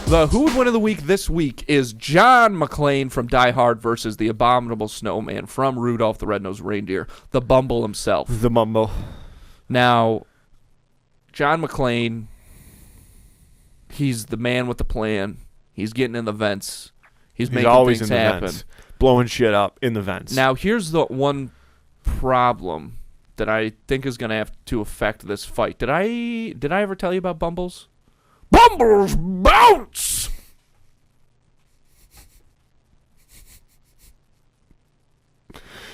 The Who Would Win of the Week this week is John McClane from Die Hard versus the Abominable Snowman from Rudolph the Red-Nosed Reindeer, the Bumble himself. The Bumble. Now, John McClane, he's the man with the plan. He's getting in the vents. He's making always things in the happen. vents, blowing shit up in the vents. Now, here's the one problem that I think is going to have to affect this fight. Did I ever tell you about Bumbles? Bumbles bounce!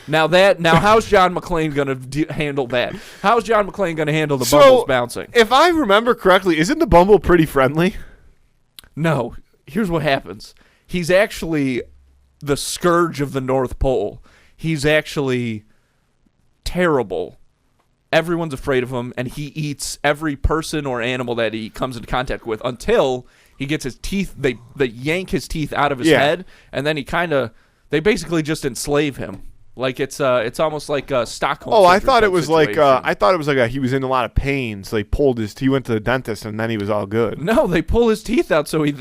Now how's John McClane going to handle that? How's John McClane going to handle the Bumbles bouncing? If I remember correctly, isn't the Bumble pretty friendly? No. Here's what happens. He's actually the scourge of the North Pole. He's actually terrible. Everyone's afraid of him, and he eats every person or animal that he comes into contact with until he gets his teeth. They yank his teeth out of his head, and then they basically just enslave him. Like it's almost like a Stockholm. Oh, I thought it was situation. like he was in a lot of pain, so he went to the dentist, and then he was all good. No, they pull his teeth out so he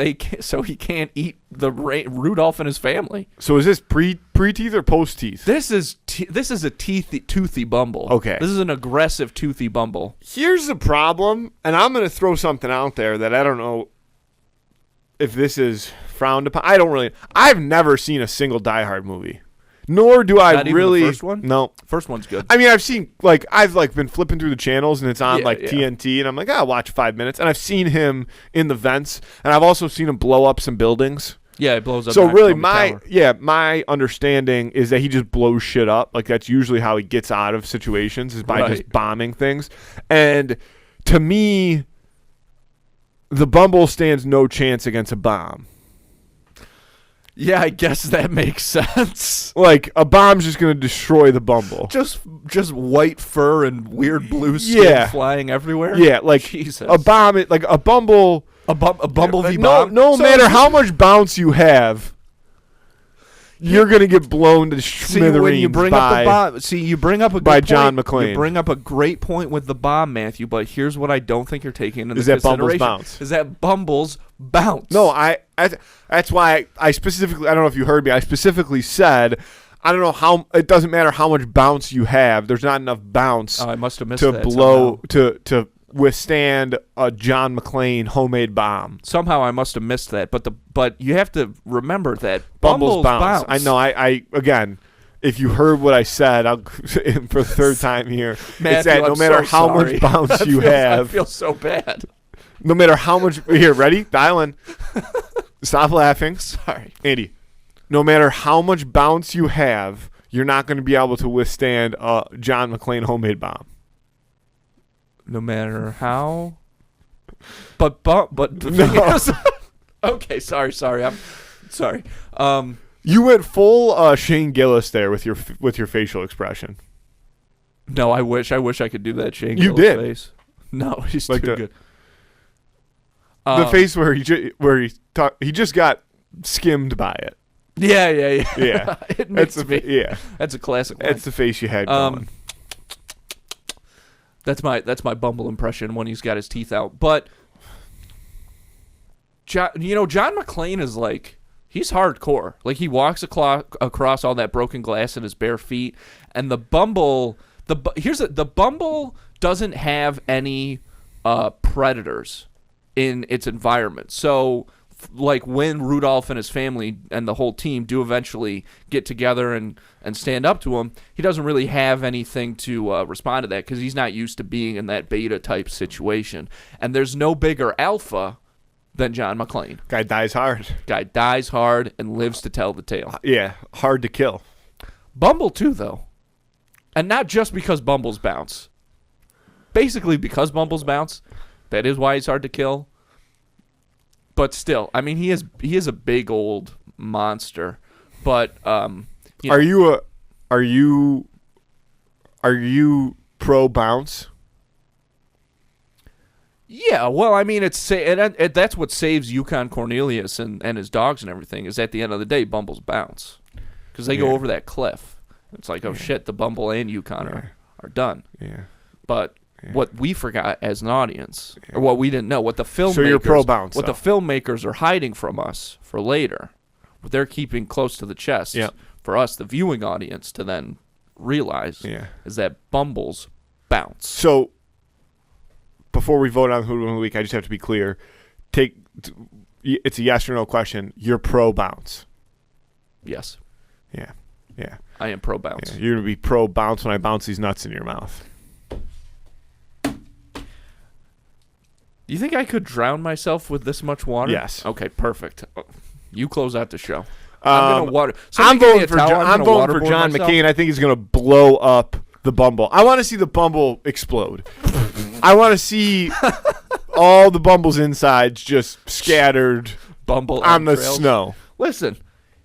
can't eat the Rudolph and his family. So is this pre-teeth or post-teeth? This is a toothy Bumble. Okay. This is an aggressive toothy Bumble. Here's the problem, and I'm going to throw something out there that I don't know if this is frowned upon. I've never seen a single Die Hard movie. Nor do I Not even really. The first one? No. First one's good. I mean, I've been flipping through the channels and it's on TNT, and I'm like, I'll watch 5 minutes. And I've seen him in the vents, and I've also seen him blow up some buildings. Yeah, it blows up. So really, my understanding is that he just blows shit up. Like that's usually how he gets out of situations is by just bombing things. And to me, the Bumble stands no chance against a bomb. Yeah, I guess that makes sense. Like a bomb's just going to destroy the Bumble. Just white fur and weird blue skin flying everywhere. Yeah, like Jesus. A bomb, like a Bumble. A Bumblebee bomb. No matter how much bounce you have, you're going to get blown to smithereens you bring up the bomb. See, you bring up a good by point. John McClane. You bring up a great point with the bomb, Matthew. But here's what I don't think you're taking into consideration: consideration. Bumbles bounce. Is that Bumbles bounce? No, that's why I specifically. I don't know if you heard me. I specifically said, I don't know how. It doesn't matter how much bounce you have. There's not enough bounce. I must have missed to that blow to withstand a John McClane homemade bomb. Somehow I must have missed that, but you have to remember that Bumbles bounce. I know. I again, if you heard what I said, I'll for the third time here. Matthew, it's that no matter how much bounce you have, I feel so bad. No matter how much. Here, ready? Dial in. Stop laughing. Sorry, Andy. No matter how much bounce you have, you're not going to be able to withstand a John McClane homemade bomb. No matter how, but the thing is, okay, sorry, I'm sorry. You went full Shane Gillis there with your facial expression. No, I wish I could do that Shane you Gillis did. Face. No, he's like too good. The face where he just got skimmed by it. Yeah. It makes that's me. Yeah, that's a classic. That's the face you had going. That's my Bumble impression when he's got his teeth out. But John McClane is like, he's hardcore. Like he walks across all that broken glass in his bare feet, and the Bumble the Bumble doesn't have any predators in its environment. So like when Rudolph and his family and the whole team do eventually get together and stand up to him, he doesn't really have anything to respond to that because he's not used to being in that beta type situation. And there's no bigger alpha than John McClane. Guy dies hard And lives to tell the tale. Yeah, hard to kill. Bumble too, though. And not just because Bumbles bounce. Basically because Bumbles bounce, that is why he's hard to kill. But still, I mean, he is a big old monster. But are you pro bounce? Yeah, well, I mean, that's what saves Yukon Cornelius and his dogs and everything. Is at the end of the day, Bumbles bounce because they go over that cliff. It's like, oh shit, the Bumble and Yukon are done. Yeah, but what we forgot as an audience, or what we didn't know, what the filmmakers, So you're pro bounce. what the filmmakers are hiding from us for later, what they're keeping close to the chest for us, the viewing audience, to then realize is that Bumbles bounce. So before we vote on Who of the Week, I just have to be clear. It's a yes or no question. You're pro bounce. Yes. Yeah. I am pro bounce. Yeah, you're gonna be pro bounce when I bounce these nuts in your mouth. You think I could drown myself with this much water? Yes. Okay, perfect. You close out the show. I'm water. voting for John McClane. I think he's going to blow up the Bumble. I want to see the Bumble explode. I want to see all the Bumble's insides just scattered Bumble on the trails. snow. Listen,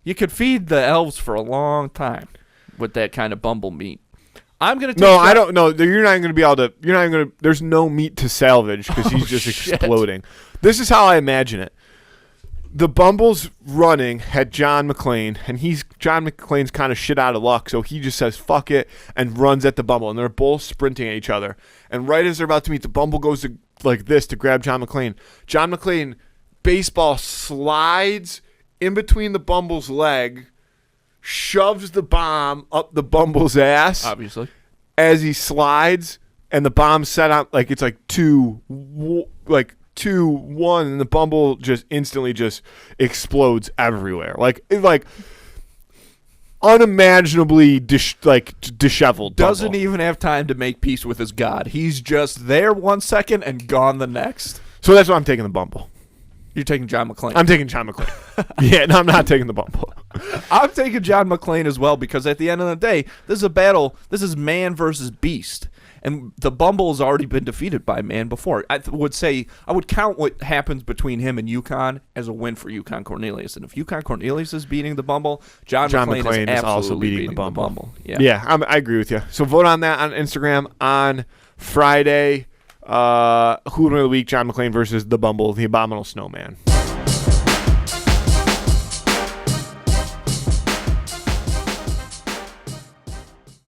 you could feed the elves for a long time with that kind of Bumble meat. I'm gonna. I don't know. You're not going to be able to. You're not going to. There's no meat to salvage because he's just exploding. This is how I imagine it. The Bumble's running had John McClane, and John McClane's kind of shit out of luck, so he just says fuck it and runs at the Bumble, and they're both sprinting at each other. And right as they're about to meet, the Bumble goes to, like this to grab John McClane. John McClane baseball slides in between the Bumble's leg, shoves the bomb up the Bumble's ass. Obviously. As he slides, and the bomb's set up like it's like 2-1, and the Bumble just instantly just explodes everywhere. Like unimaginably disheveled. Doesn't Bumble. even have time to make peace with his god. He's just there 1 second and gone the next. So that's why I'm taking the Bumble. You're taking John McClane. I'm taking John McClane. Yeah, no, I'm not taking the Bumble. I'm taking John McClane as well, because at the end of the day, this is a battle. This is man versus beast. And the Bumble has already been defeated by man before. I would count what happens between him and UConn as a win for UConn Cornelius. And if UConn Cornelius is beating the Bumble, John McClane is also beating the Bumble. Yeah, I agree with you. So vote on that on Instagram on Friday. Who of the Week, John McClane versus the Bumble, the Abominable Snowman.